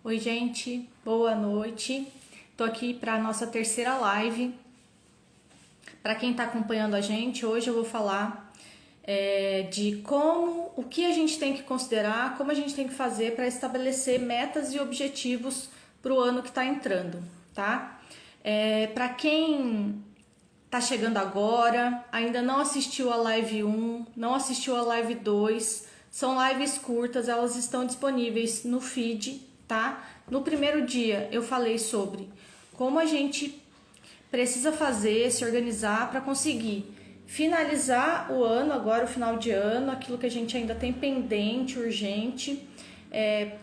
Oi, gente, boa noite. Tô aqui para a nossa terceira live. Para quem está acompanhando a gente, hoje eu vou falar de o que a gente tem que considerar, como a gente tem que fazer para estabelecer metas e objetivos para o ano que está entrando, tá? Para quem tá chegando agora, ainda não assistiu a live 1, não assistiu a live 2, são lives curtas, elas estão disponíveis no feed, tá? No primeiro dia eu falei sobre como a gente precisa fazer, se organizar para conseguir finalizar o ano, agora o final de ano, aquilo que a gente ainda tem pendente, urgente,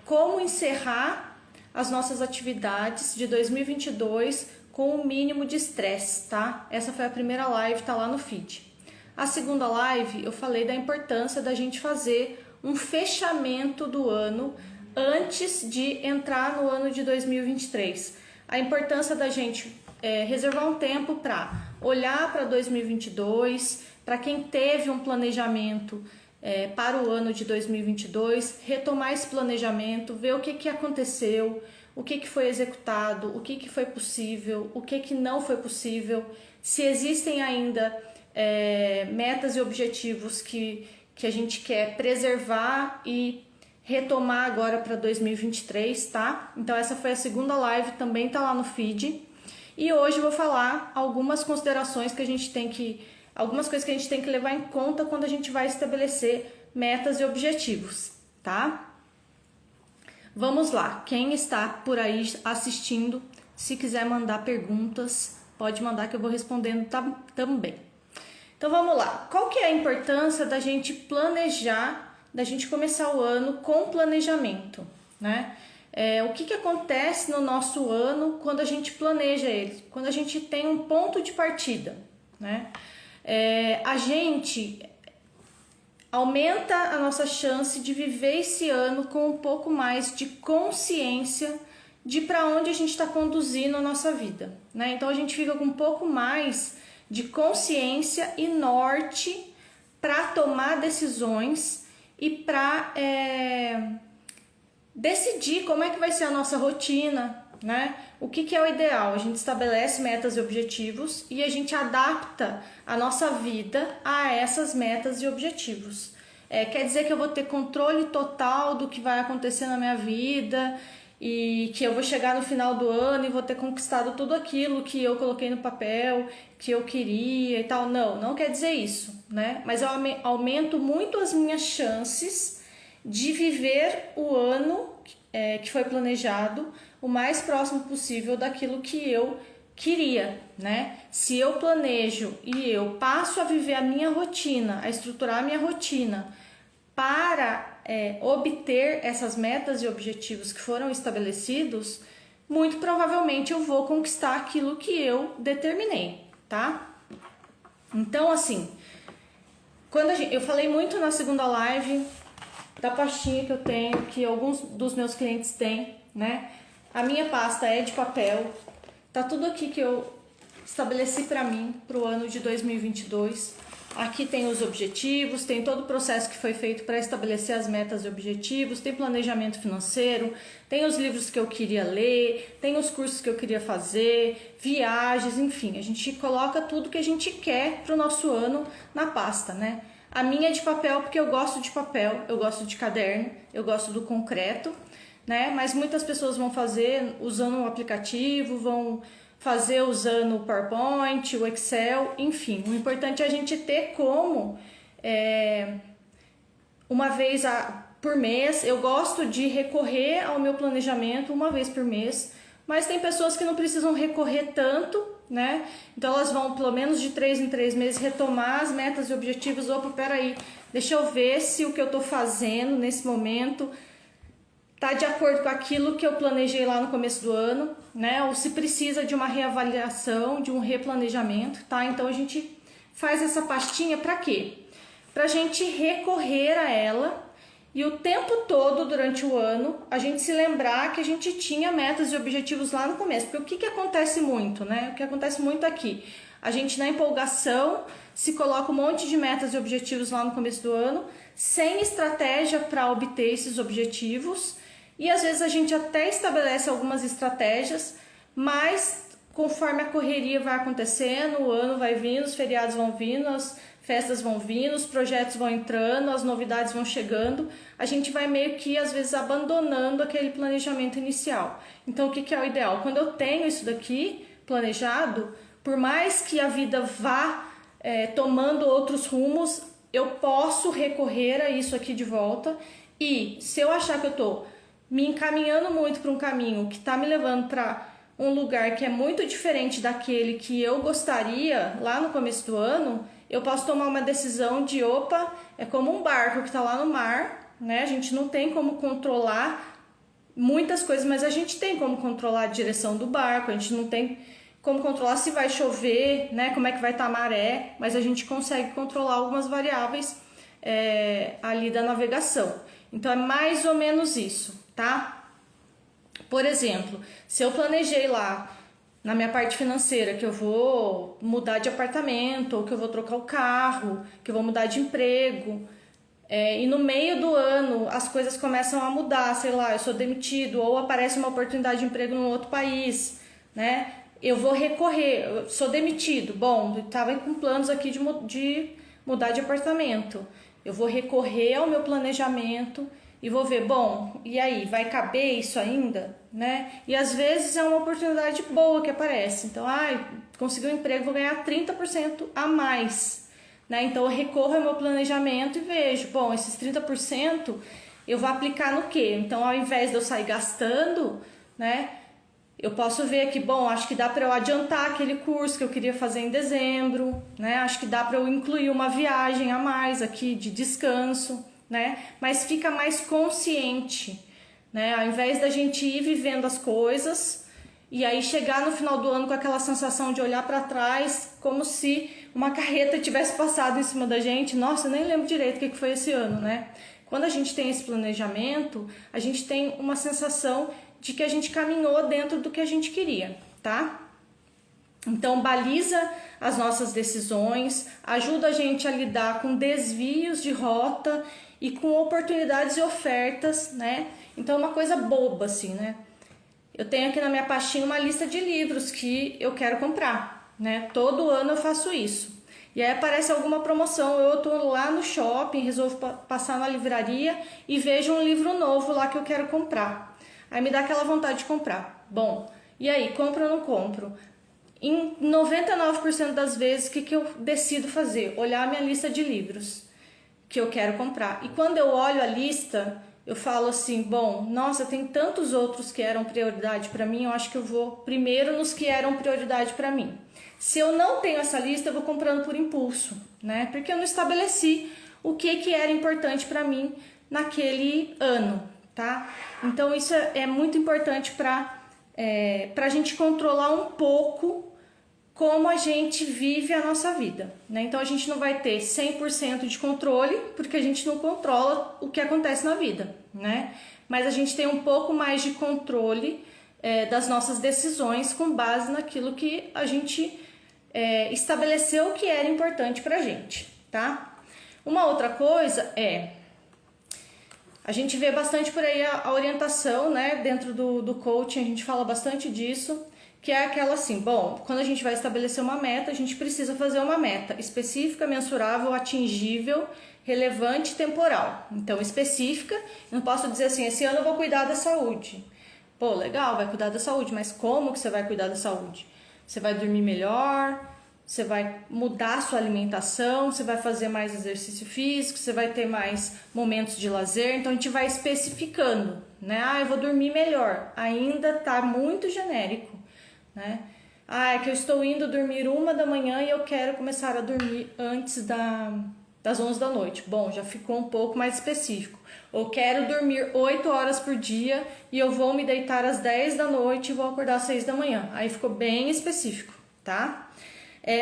como encerrar as nossas atividades de 2022 com o mínimo de estresse, tá? Essa foi a primeira live, tá lá no feed. A segunda live eu falei da importância da gente fazer um fechamento do ano antes de entrar no ano de 2023. A importância da gente reservar um tempo para olhar para 2022, para quem teve um planejamento para o ano de 2022, retomar esse planejamento, ver o que aconteceu, o que foi executado, o que foi possível, o que não foi possível, se existem ainda metas e objetivos que a gente quer preservar e retomar agora para 2023, tá? Então essa foi a segunda live, também tá lá no feed. E hoje eu vou falar algumas considerações que a gente tem que, algumas coisas que a gente tem que levar em conta quando a gente vai estabelecer metas e objetivos, tá? Vamos lá, quem está por aí assistindo, se quiser mandar perguntas, pode mandar que eu vou respondendo também. Então vamos lá, qual que é a importância da gente planejar, da gente começar o ano com planejamento, né? O que acontece no nosso ano quando a gente planeja ele, quando a gente tem um ponto de partida, né? A gente aumenta a nossa chance de viver esse ano com um pouco mais de consciência de para onde a gente está conduzindo a nossa vida, né? Então a gente fica com um pouco mais de consciência e norte para tomar decisões e para decidir como é que vai ser a nossa rotina, né? O que é o ideal? A gente estabelece metas e objetivos e a gente adapta a nossa vida a essas metas e objetivos. Quer dizer que eu vou ter controle total do que vai acontecer na minha vida e que eu vou chegar no final do ano e vou ter conquistado tudo aquilo que eu coloquei no papel, que eu queria e tal. Não quer dizer isso, né? Mas eu aumento muito as minhas chances de viver o ano que foi planejado o mais próximo possível daquilo que eu queria, né? Se eu planejo e eu passo a viver a minha rotina, a estruturar a minha rotina para obter essas metas e objetivos que foram estabelecidos, muito provavelmente eu vou conquistar aquilo que eu determinei, tá? Então, assim, eu falei muito na segunda live da pastinha que eu tenho, que alguns dos meus clientes têm, né? A minha pasta é de papel, tá tudo aqui que eu estabeleci para mim para o ano de 2022. Aqui tem os objetivos, tem todo o processo que foi feito para estabelecer as metas e objetivos, tem planejamento financeiro, tem os livros que eu queria ler, tem os cursos que eu queria fazer, viagens, enfim, a gente coloca tudo que a gente quer para o nosso ano na pasta, né? A minha é de papel porque eu gosto de papel, eu gosto de caderno, eu gosto do concreto, né? Mas muitas pessoas vão fazer usando um aplicativo, vão fazer usando o PowerPoint, o Excel, enfim. O importante é a gente ter como, uma vez por mês, eu gosto de recorrer ao meu planejamento uma vez por mês, mas tem pessoas que não precisam recorrer tanto, né? Então elas vão pelo menos de 3 em 3 meses retomar as metas e objetivos. Opa, peraí, deixa eu ver se o que eu tô fazendo nesse momento tá de acordo com aquilo que eu planejei lá no começo do ano, né? Ou se precisa de uma reavaliação, de um replanejamento, tá? Então a gente faz essa pastinha para quê? Pra gente recorrer a ela e o tempo todo durante o ano a gente se lembrar que a gente tinha metas e objetivos lá no começo. Porque o que acontece muito, né? O que acontece muito aqui? A gente, na empolgação, se coloca um monte de metas e objetivos lá no começo do ano, sem estratégia para obter esses objetivos. E às vezes a gente até estabelece algumas estratégias, mas conforme a correria vai acontecendo, o ano vai vindo, os feriados vão vindo, as festas vão vindo, os projetos vão entrando, as novidades vão chegando, a gente vai meio que às vezes abandonando aquele planejamento inicial. Então o que é o ideal? Quando eu tenho isso daqui planejado, por mais que a vida vá tomando outros rumos, eu posso recorrer a isso aqui de volta. E se eu achar que eu estou me encaminhando muito para um caminho que está me levando para um lugar que é muito diferente daquele que eu gostaria lá no começo do ano, eu posso tomar uma decisão de, opa, é como um barco que está lá no mar, né? A gente não tem como controlar muitas coisas, mas a gente tem como controlar a direção do barco, a gente não tem como controlar se vai chover, né? Como é que vai estar a maré, mas a gente consegue controlar algumas variáveis ali da navegação. Então é mais ou menos isso, tá? Por exemplo, se eu planejei lá na minha parte financeira que eu vou mudar de apartamento, ou que eu vou trocar o carro, que eu vou mudar de emprego, e no meio do ano as coisas começam a mudar, sei lá, eu sou demitido ou aparece uma oportunidade de emprego em outro país, né? Eu vou recorrer, eu sou demitido, bom, estava com planos aqui de mudar de apartamento, eu vou recorrer ao meu planejamento e vou ver, bom, e aí, vai caber isso ainda, né? E às vezes é uma oportunidade boa que aparece. Então, consegui um emprego, vou ganhar 30% a mais, né? Então eu recorro ao meu planejamento e vejo, bom, esses 30% eu vou aplicar no quê? Então, ao invés de eu sair gastando, né? Eu posso ver aqui, bom, acho que dá para eu adiantar aquele curso que eu queria fazer em dezembro, né? Acho que dá para eu incluir uma viagem a mais aqui de descanso, né? Mas fica mais consciente, né? Ao invés da gente ir vivendo as coisas e aí chegar no final do ano com aquela sensação de olhar para trás como se uma carreta tivesse passado em cima da gente. Nossa, eu nem lembro direito o que foi esse ano, né? Quando a gente tem esse planejamento, a gente tem uma sensação de que a gente caminhou dentro do que a gente queria, tá? Então, baliza as nossas decisões, ajuda a gente a lidar com desvios de rota e com oportunidades e ofertas, né? Então, é uma coisa boba, assim, né? Eu tenho aqui na minha pastinha uma lista de livros que eu quero comprar, né? Todo ano eu faço isso. E aí aparece alguma promoção, eu tô lá no shopping, resolvo passar na livraria e vejo um livro novo lá que eu quero comprar. Aí me dá aquela vontade de comprar. Bom, e aí, compro ou não compro? Em 99% das vezes, o que eu decido fazer? Olhar a minha lista de livros que eu quero comprar. E quando eu olho a lista, eu falo assim, bom, nossa, tem tantos outros que eram prioridade para mim, eu acho que eu vou primeiro nos que eram prioridade para mim. Se eu não tenho essa lista, eu vou comprando por impulso, né? Porque eu não estabeleci o que era importante para mim naquele ano, tá? Então isso é muito importante para a gente controlar um pouco como a gente vive a nossa vida, né? Então a gente não vai ter 100% de controle, porque a gente não controla o que acontece na vida, né? Mas a gente tem um pouco mais de controle das nossas decisões com base naquilo que a gente estabeleceu que era importante pra gente, tá? Uma outra coisa a gente vê bastante por aí a orientação, né? Dentro do coaching a gente fala bastante disso, que é aquela assim, bom, quando a gente vai estabelecer uma meta, a gente precisa fazer uma meta específica, mensurável, atingível, relevante e temporal. Então, específica, eu não posso dizer assim, esse ano eu vou cuidar da saúde. Pô, legal, vai cuidar da saúde, mas como que você vai cuidar da saúde? Você vai dormir melhor, você vai mudar a sua alimentação, você vai fazer mais exercício físico, você vai ter mais momentos de lazer, então a gente vai especificando, né? Eu vou dormir melhor, ainda tá muito genérico, né? É que eu estou indo dormir 1 da manhã e eu quero começar a dormir antes das 11 da noite. Bom, já ficou um pouco mais específico. Ou quero dormir 8 horas por dia e eu vou me deitar às 10 da noite e vou acordar às 6 da manhã. Aí ficou bem específico, tá?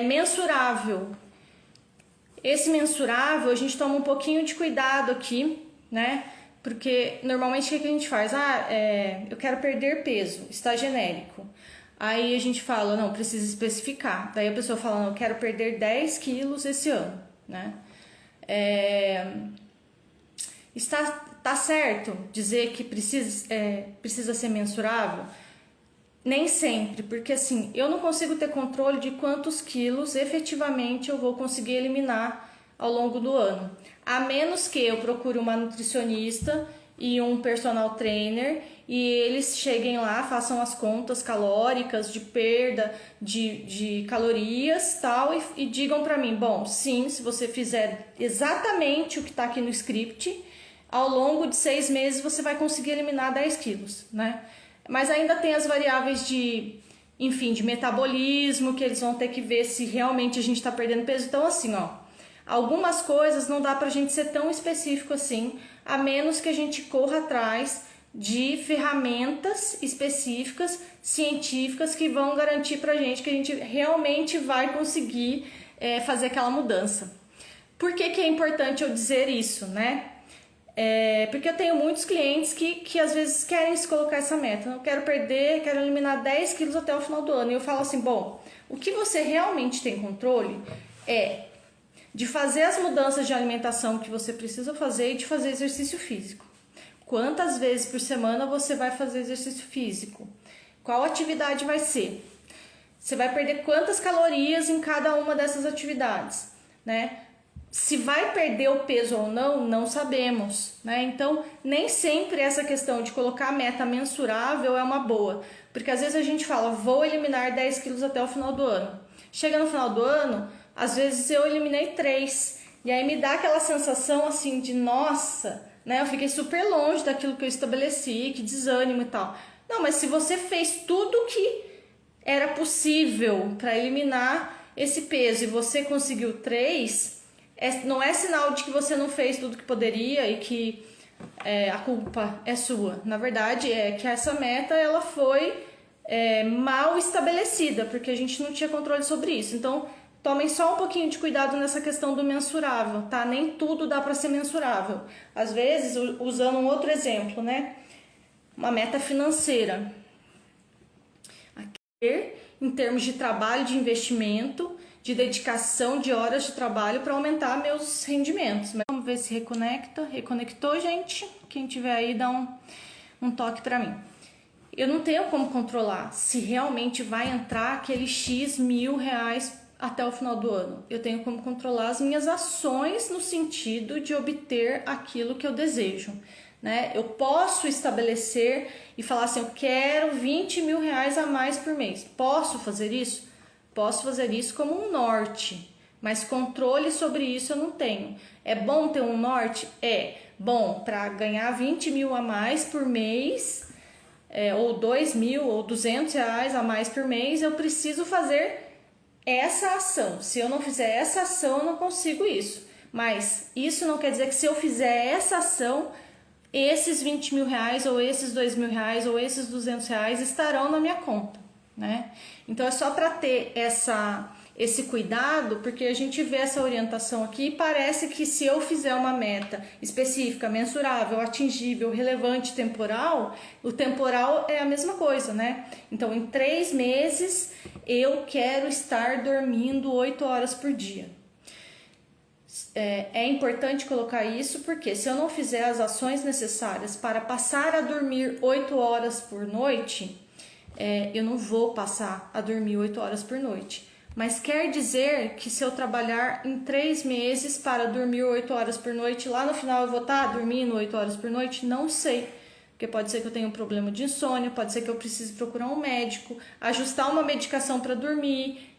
Mensurável. Esse mensurável, a gente toma um pouquinho de cuidado aqui, né? Porque normalmente o que a gente faz? Eu quero perder peso, está genérico. Aí a gente fala, não, precisa especificar. Daí a pessoa fala, não, eu quero perder 10 quilos esse ano, né? Tá certo dizer que precisa ser mensurável? Nem sempre, porque assim, eu não consigo ter controle de quantos quilos efetivamente eu vou conseguir eliminar ao longo do ano. A menos que eu procure uma nutricionista e um personal trainer e eles cheguem lá, façam as contas calóricas de perda de calorias tal e digam para mim, bom, sim, se você fizer exatamente o que está aqui no script, ao longo de 6 meses você vai conseguir eliminar 10 quilos, né? Mas ainda tem as variáveis de metabolismo, que eles vão ter que ver se realmente a gente está perdendo peso. Então, assim, ó, algumas coisas não dá pra gente ser tão específico assim, a menos que a gente corra atrás de ferramentas específicas, científicas, que vão garantir pra gente que a gente realmente vai conseguir fazer aquela mudança. Por que é importante eu dizer isso, né? Porque eu tenho muitos clientes que às vezes querem se colocar essa meta. Eu quero eliminar 10 quilos até o final do ano. E eu falo assim, bom, o que você realmente tem controle é de fazer as mudanças de alimentação que você precisa fazer e de fazer exercício físico. Quantas vezes por semana você vai fazer exercício físico? Qual atividade vai ser? Você vai perder quantas calorias em cada uma dessas atividades, né? Se vai perder o peso ou não, não sabemos, né? Então, nem sempre essa questão de colocar a meta mensurável é uma boa. Porque às vezes a gente fala, vou eliminar 10 quilos até o final do ano. Chega no final do ano, às vezes eu eliminei 3. E aí me dá aquela sensação assim de, nossa, né? Eu fiquei super longe daquilo que eu estabeleci, que desânimo e tal. Não, mas se você fez tudo que era possível para eliminar esse peso e você conseguiu 3... não é sinal de que você não fez tudo que poderia e que a culpa é sua. Na verdade, é que essa meta ela foi mal estabelecida, porque a gente não tinha controle sobre isso. Então, tomem só um pouquinho de cuidado nessa questão do mensurável, tá? Nem tudo dá para ser mensurável. Às vezes, usando um outro exemplo, né? Uma meta financeira. Aqui, em termos de trabalho, de investimento, de dedicação de horas de trabalho para aumentar meus rendimentos. Mas vamos ver se reconecta. Reconectou, gente? Quem tiver aí, dá um toque para mim. Eu não tenho como controlar se realmente vai entrar aquele X R$ 1.000 até o final do ano. Eu tenho como controlar as minhas ações no sentido de obter aquilo que eu desejo, né? Eu posso estabelecer e falar assim, eu quero R$ 20.000 a mais por mês. Posso fazer isso? Posso fazer isso como um norte, mas controle sobre isso eu não tenho. É bom ter um norte? É bom para ganhar 20 mil a mais por mês, ou 2.000 ou R$ 200 a mais por mês, eu preciso fazer essa ação. Se eu não fizer essa ação, eu não consigo isso. Mas isso não quer dizer que se eu fizer essa ação, esses R$ 20.000 ou esses R$ 2.000 ou esses R$ 200 estarão na minha conta, né? Então é só para ter esse cuidado, porque a gente vê essa orientação aqui e parece que se eu fizer uma meta específica, mensurável, atingível, relevante, temporal, o temporal é a mesma coisa, né? Então em 3 meses eu quero estar dormindo 8 horas por dia. É importante colocar isso porque se eu não fizer as ações necessárias para passar a dormir 8 horas por noite, eu não vou passar a dormir 8 horas por noite. Mas quer dizer que se eu trabalhar em 3 meses para dormir 8 horas por noite, lá no final eu vou estar dormindo 8 horas por noite? Não sei. Porque pode ser que eu tenha um problema de insônia, pode ser que eu precise procurar um médico, ajustar uma medicação para dormir,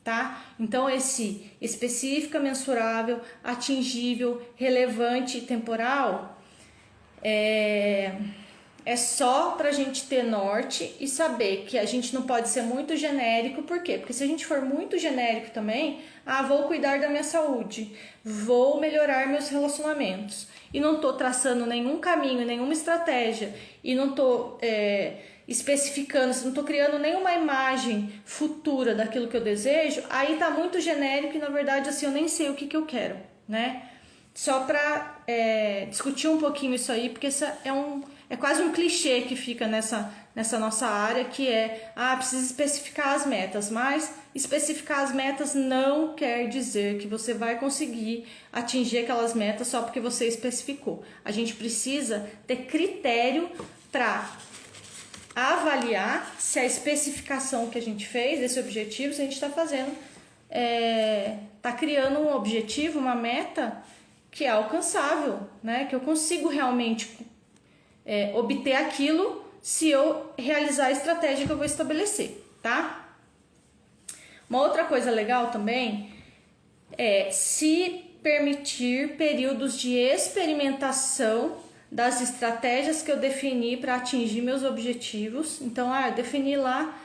tá? Então esse específica, mensurável, atingível, relevante e temporal é só para a gente ter norte e saber que a gente não pode ser muito genérico. Por quê? Porque se a gente for muito genérico também, vou cuidar da minha saúde, vou melhorar meus relacionamentos e não tô traçando nenhum caminho, nenhuma estratégia e não tô especificando, não tô criando nenhuma imagem futura daquilo que eu desejo, aí tá muito genérico e na verdade assim eu nem sei o que eu quero, né? Só para discutir um pouquinho isso aí, porque isso é quase um clichê que fica nessa nossa área, que precisa especificar as metas, mas especificar as metas não quer dizer que você vai conseguir atingir aquelas metas só porque você especificou. A gente precisa ter critério para avaliar se a especificação que a gente fez, esse objetivo, se a gente está fazendo, está criando um objetivo, uma meta que é alcançável, né? Que eu consigo realmente obter aquilo se eu realizar a estratégia que eu vou estabelecer, tá? Uma outra coisa legal também é se permitir períodos de experimentação das estratégias que eu defini para atingir meus objetivos. Então, eu defini lá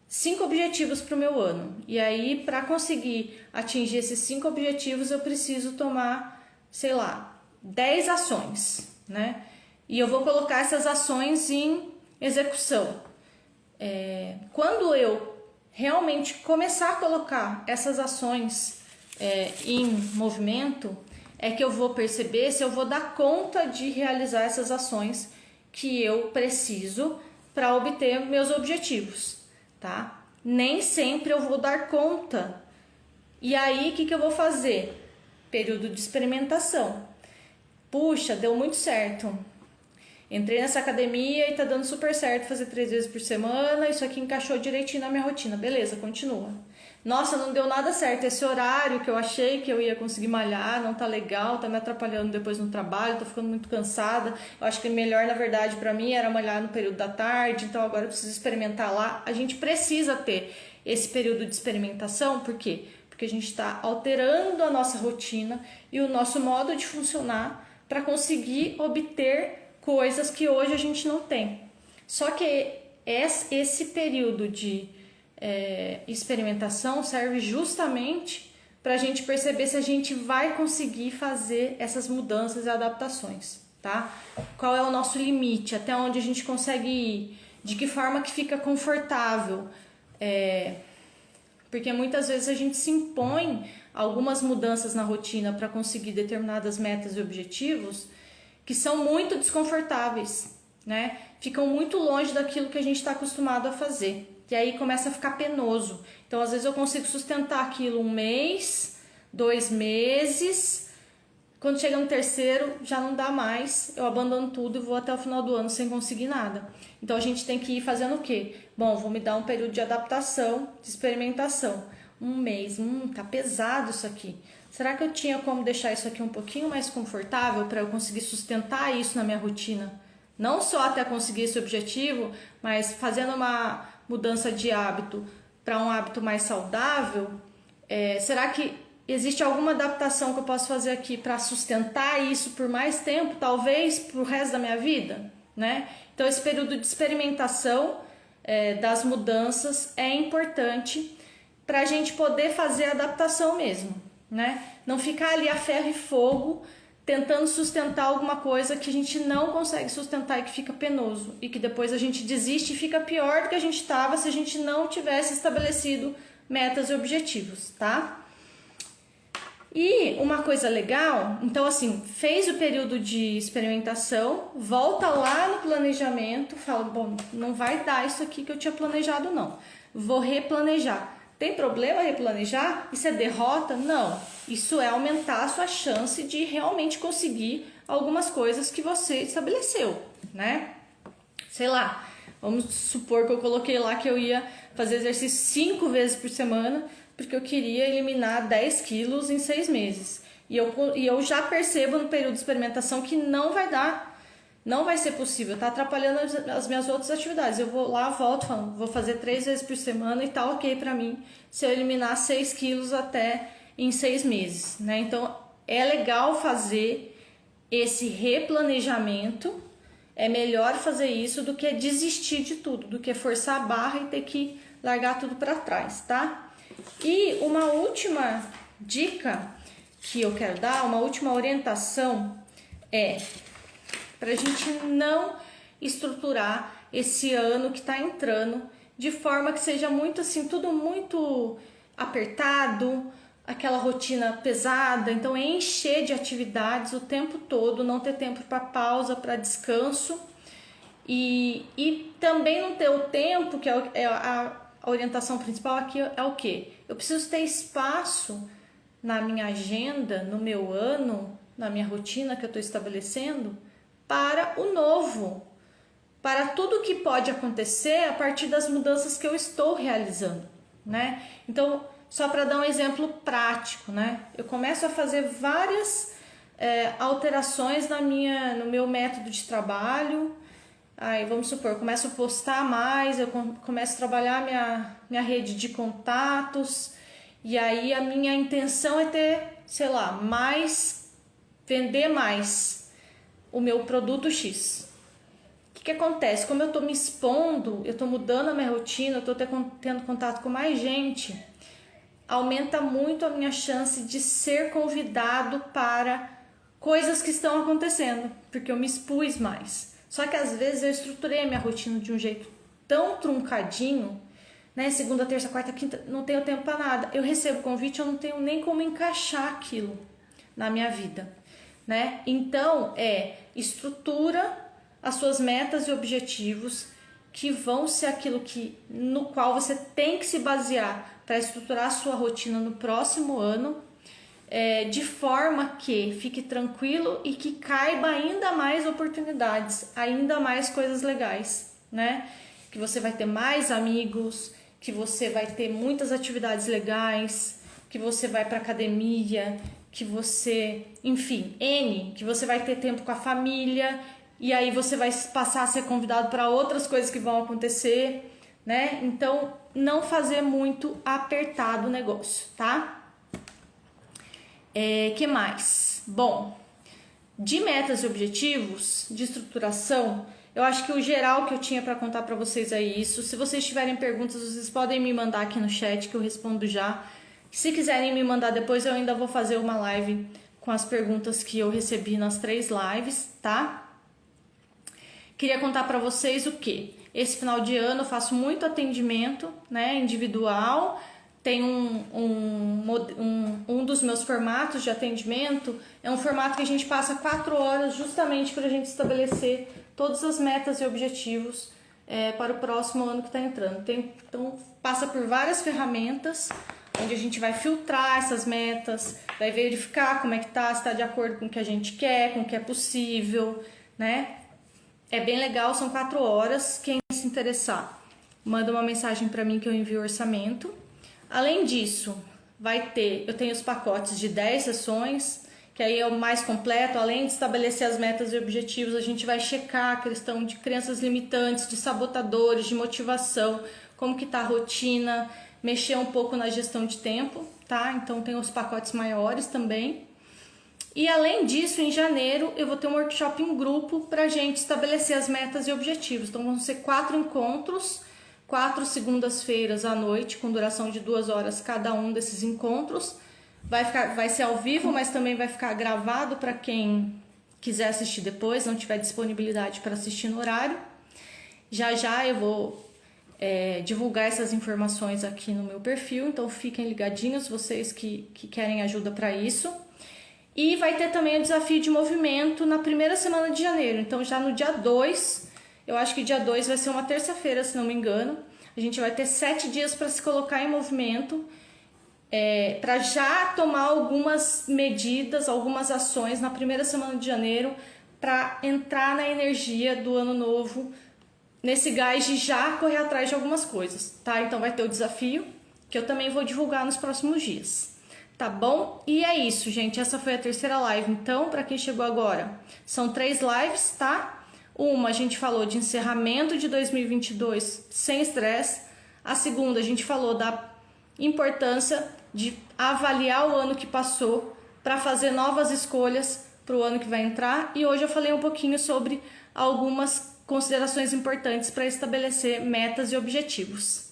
5 objetivos para o meu ano. E aí, para conseguir atingir esses 5 objetivos, eu preciso tomar, sei lá, 10 ações, né? E eu vou colocar essas ações em execução. Quando eu realmente começar a colocar essas ações em movimento, é que eu vou perceber se eu vou dar conta de realizar essas ações que eu preciso para obter meus objetivos, tá? Nem sempre eu vou dar conta. E aí, o que eu vou fazer? Período de experimentação. Puxa, deu muito certo. Entrei nessa academia e tá dando super certo fazer 3 vezes por semana, isso aqui encaixou direitinho na minha rotina. Beleza, continua. Nossa, não deu nada certo, esse horário que eu achei que eu ia conseguir malhar não tá legal, tá me atrapalhando depois no trabalho, tô ficando muito cansada. Eu acho que melhor, na verdade, pra mim era malhar no período da tarde, então agora eu preciso experimentar lá. A gente precisa ter esse período de experimentação, por quê? Porque a gente tá alterando a nossa rotina e o nosso modo de funcionar para conseguir obter coisas que hoje a gente não tem. Só que esse período de experimentação serve justamente para a gente perceber se a gente vai conseguir fazer essas mudanças e adaptações, tá? Qual é o nosso limite, até onde a gente consegue ir, de que forma que fica confortável, porque muitas vezes a gente se impõe algumas mudanças na rotina para conseguir determinadas metas e objetivos que são muito desconfortáveis, né? Ficam muito longe daquilo que a gente está acostumado a fazer. E aí começa a ficar penoso. Então, às vezes eu consigo sustentar aquilo 1 mês, 2 meses. Quando chega no terceiro, já não dá mais. Eu abandono tudo e vou até o final do ano sem conseguir nada. Então, a gente tem que ir fazendo o quê? Bom, vou me dar um período de adaptação, de experimentação. 1 mês, tá pesado isso aqui. Será que eu tinha como deixar isso aqui um pouquinho mais confortável para eu conseguir sustentar isso na minha rotina? Não só até conseguir esse objetivo, mas fazendo uma mudança de hábito para um hábito mais saudável, será que existe alguma adaptação que eu posso fazer aqui para sustentar isso por mais tempo, talvez para o resto da minha vida, né? Então, esse período de experimentação das mudanças é importante para a gente poder fazer a adaptação mesmo, né? Não ficar ali a ferro e fogo tentando sustentar alguma coisa que a gente não consegue sustentar e que fica penoso e que depois a gente desiste e fica pior do que a gente estava se a gente não tivesse estabelecido metas e objetivos, tá? E uma coisa legal, então assim, fez o período de experimentação, volta lá no planejamento, fala, bom, não vai dar isso aqui que eu tinha planejado não, vou replanejar. Tem problema replanejar? Isso é derrota? Não. Isso é aumentar a sua chance de realmente conseguir algumas coisas que você estabeleceu, né? Sei lá, vamos supor que eu coloquei lá que eu ia fazer exercício 5 vezes por semana, porque eu queria eliminar 10 quilos em 6 meses. E eu já percebo no período de experimentação que não vai dar. Não vai ser possível, tá atrapalhando as minhas outras atividades. Eu vou lá, volto, falando, vou fazer 3 vezes por semana e tá ok pra mim se eu eliminar 6 quilos até em 6 meses, né? Então, é legal fazer esse replanejamento, é melhor fazer isso do que desistir de tudo, do que forçar a barra e ter que largar tudo pra trás, tá? E uma última dica que eu quero dar, uma última orientação para a gente não estruturar esse ano que está entrando de forma que seja muito assim, tudo muito apertado, aquela rotina pesada, então encher de atividades o tempo todo, não ter tempo para pausa, para descanso e também não ter o tempo, que é a orientação principal aqui é o quê? Eu preciso ter espaço na minha agenda, no meu ano, na minha rotina que eu estou estabelecendo, para o novo, para tudo que pode acontecer a partir das mudanças que eu estou realizando, né? Então, só para dar um exemplo prático, né? Eu começo a fazer várias alterações no meu método de trabalho. Aí, vamos supor, eu começo a postar mais, eu começo a trabalhar minha rede de contatos, e aí a minha intenção é ter, sei lá, vender mais o meu produto X. O que acontece? Como eu estou me expondo, eu estou mudando a minha rotina, eu estou tendo contato com mais gente, aumenta muito a minha chance de ser convidado para coisas que estão acontecendo, porque eu me expus mais. Só que às vezes eu estruturei a minha rotina de um jeito tão truncadinho, né? Segunda, terça, quarta, quinta, não tenho tempo para nada. Eu recebo convite, eu não tenho nem como encaixar aquilo na minha vida, né? Então, estrutura as suas metas e objetivos que vão ser aquilo no qual você tem que se basear para estruturar a sua rotina no próximo ano, de forma que fique tranquilo e que caiba ainda mais oportunidades, ainda mais coisas legais, né? Que você vai ter mais amigos, que você vai ter muitas atividades legais, que você vai para academia, que você, enfim, que você vai ter tempo com a família, e aí você vai passar a ser convidado para outras coisas que vão acontecer, né? Então, não fazer muito apertado o negócio, tá? Que mais? Bom, de metas e objetivos, de estruturação, eu acho que o geral que eu tinha para contar para vocês é isso. Se vocês tiverem perguntas, vocês podem me mandar aqui no chat que eu respondo já. Se quiserem me mandar depois, eu ainda vou fazer uma live com as perguntas que eu recebi nas 3 lives, tá? Queria contar para vocês o quê? Esse final de ano eu faço muito atendimento, né, individual. Tem um dos meus formatos de atendimento, é um formato que a gente passa 4 horas justamente para a gente estabelecer todas as metas e objetivos para o próximo ano que está entrando. Então, passa por várias ferramentas, onde a gente vai filtrar essas metas, vai verificar como é que tá, se está de acordo com o que a gente quer, com o que é possível, né? É bem legal, são 4 horas. Quem se interessar, manda uma mensagem para mim que eu envio o orçamento. Além disso, eu tenho os pacotes de 10 sessões, que aí é o mais completo. Além de estabelecer as metas e objetivos, a gente vai checar a questão de crenças limitantes, de sabotadores, de motivação, como que tá a rotina, mexer um pouco na gestão de tempo, tá? Então tem os pacotes maiores também. E além disso, em janeiro, eu vou ter um workshop em grupo pra gente estabelecer as metas e objetivos. Então vão ser 4 encontros, 4 segundas-feiras à noite, com duração de 2 horas cada um desses encontros. Vai ser ao vivo, mas também vai ficar gravado para quem quiser assistir depois, não tiver disponibilidade para assistir no horário. Já eu vou divulgar essas informações aqui no meu perfil, então fiquem ligadinhos, vocês que querem ajuda para isso. E vai ter também o desafio de movimento na primeira semana de janeiro, então já no dia 2, eu acho que dia 2 vai ser uma terça-feira, se não me engano. A gente vai ter 7 dias para se colocar em movimento, para já tomar algumas medidas, algumas ações na primeira semana de janeiro, para entrar na energia do ano novo, nesse gás de já correr atrás de algumas coisas, tá? Então vai ter o desafio, que eu também vou divulgar nos próximos dias. Tá bom? E é isso, gente. Essa foi a terceira live. Então, para quem chegou agora, são 3 lives, tá? Uma, a gente falou de encerramento de 2022 sem estresse. A segunda, a gente falou da importância de avaliar o ano que passou para fazer novas escolhas para o ano que vai entrar. E hoje eu falei um pouquinho sobre algumas considerações importantes para estabelecer metas e objetivos.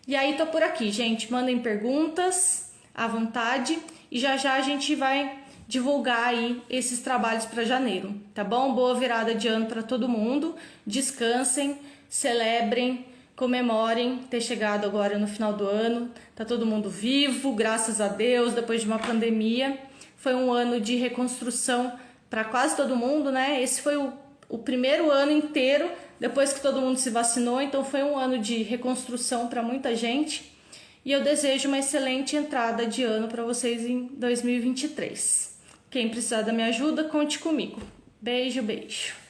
E aí, tô por aqui, gente. Mandem perguntas à vontade e já a gente vai divulgar aí esses trabalhos para janeiro, tá bom? Boa virada de ano para todo mundo, descansem, celebrem, comemorem ter chegado agora no final do ano, tá todo mundo vivo, graças a Deus, depois de uma pandemia. Foi um ano de reconstrução para quase todo mundo, né? Esse foi o primeiro ano inteiro depois que todo mundo se vacinou, então foi um ano de reconstrução para muita gente. E eu desejo uma excelente entrada de ano para vocês em 2023. Quem precisar da minha ajuda, conte comigo. Beijo, beijo.